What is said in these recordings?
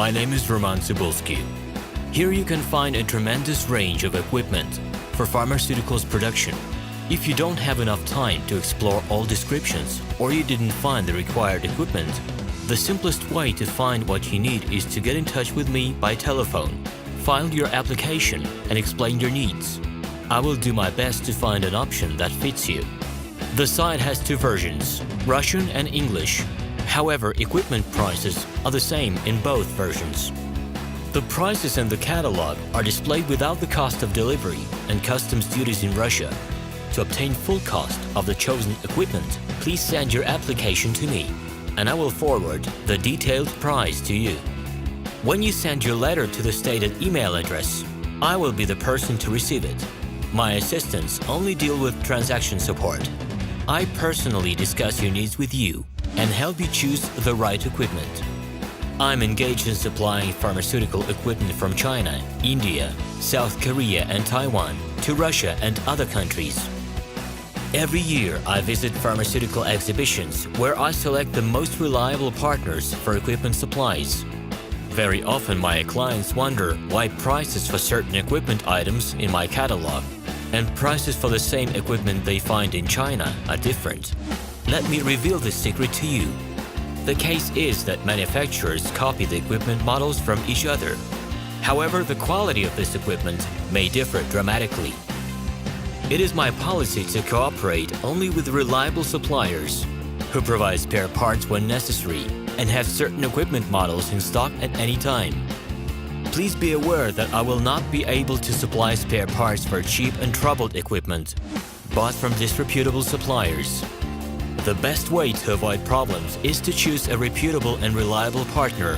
My name is Roman Cybulski. Here you can find a tremendous range of equipment for pharmaceuticals production. If you don't have enough time to explore all descriptions or you didn't find the required equipment, the simplest way to find what you need is to get in touch with me by telephone, file your application, and explain your needs. I will do my best to find an option that fits you. The site has two versions, Russian and English. However, equipment prices are the same in both versions. The prices in the catalog are displayed without the cost of delivery and customs duties in Russia. To obtain full cost of the chosen equipment, please send your application to me, and I will forward the detailed price to you. When you send your letter to the stated email address, I will be the person to receive it. My assistants only deal with transaction support. I personally discuss your needs with you and help you choose the right equipment. I'm engaged in supplying pharmaceutical equipment from China, India, South Korea, and Taiwan to Russia and other countries. Every year, I visit pharmaceutical exhibitions where I select the most reliable partners for equipment supplies. Very often, my clients wonder why prices for certain equipment items in my catalog and prices for the same equipment they find in China are different. Let me reveal this secret to you. The case is that manufacturers copy the equipment models from each other. However, the quality of this equipment may differ dramatically. It is my policy to cooperate only with reliable suppliers who provide spare parts when necessary and have certain equipment models in stock at any time. Please be aware that I will not be able to supply spare parts for cheap and troubled equipment bought from disreputable suppliers. The best way to avoid problems is to choose a reputable and reliable partner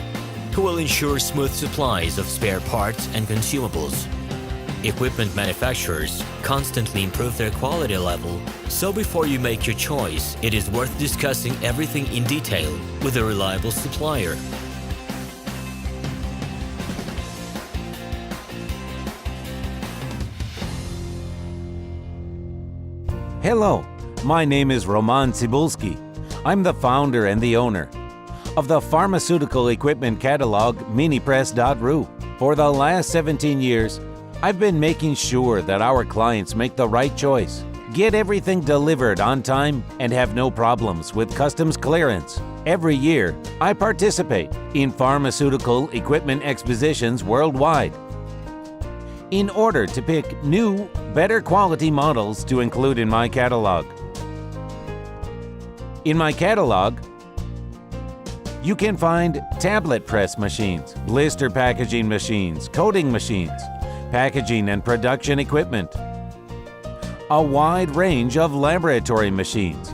who will ensure smooth supplies of spare parts and consumables. Equipment manufacturers constantly improve their quality level, so before you make your choice, it is worth discussing everything in detail with a reliable supplier. Hello, my name is Roman Cybulski. I'm the founder and the owner of the pharmaceutical equipment catalog minipress.ru. For the last 17 years, I've been making sure that our clients make the right choice, get everything delivered on time, and have no problems with customs clearance. Every year, I participate in pharmaceutical equipment expositions worldwide in order to pick new, better quality models to include in my catalog. In my catalog, you can find tablet press machines, blister packaging machines, coating machines, packaging and production equipment, a wide range of laboratory machines,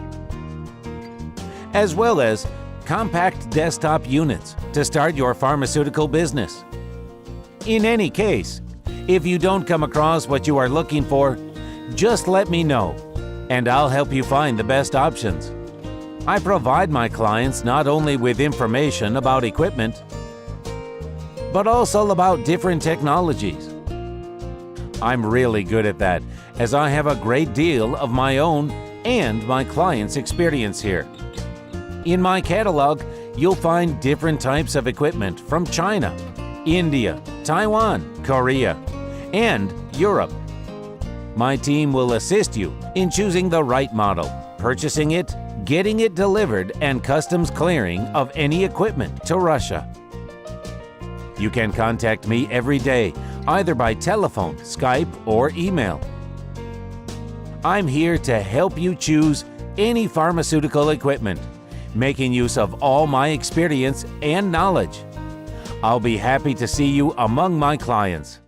as well as compact desktop units to start your pharmaceutical business. In any case, if you don't come across what you are looking for, just let me know, and I'll help you find the best options. I provide my clients not only with information about equipment, but also about different technologies. I'm really good at that, as I have a great deal of my own and my clients' experience here. In my catalog, you'll find different types of equipment from China, India, Taiwan, Korea, and Europe. My team will assist you in choosing the right model, purchasing it, getting it delivered, and customs clearing of any equipment to Russia. You can contact me every day, either by telephone, Skype, or email. I'm here to help you choose any pharmaceutical equipment, making use of all my experience and knowledge. I'll be happy to see you among my clients.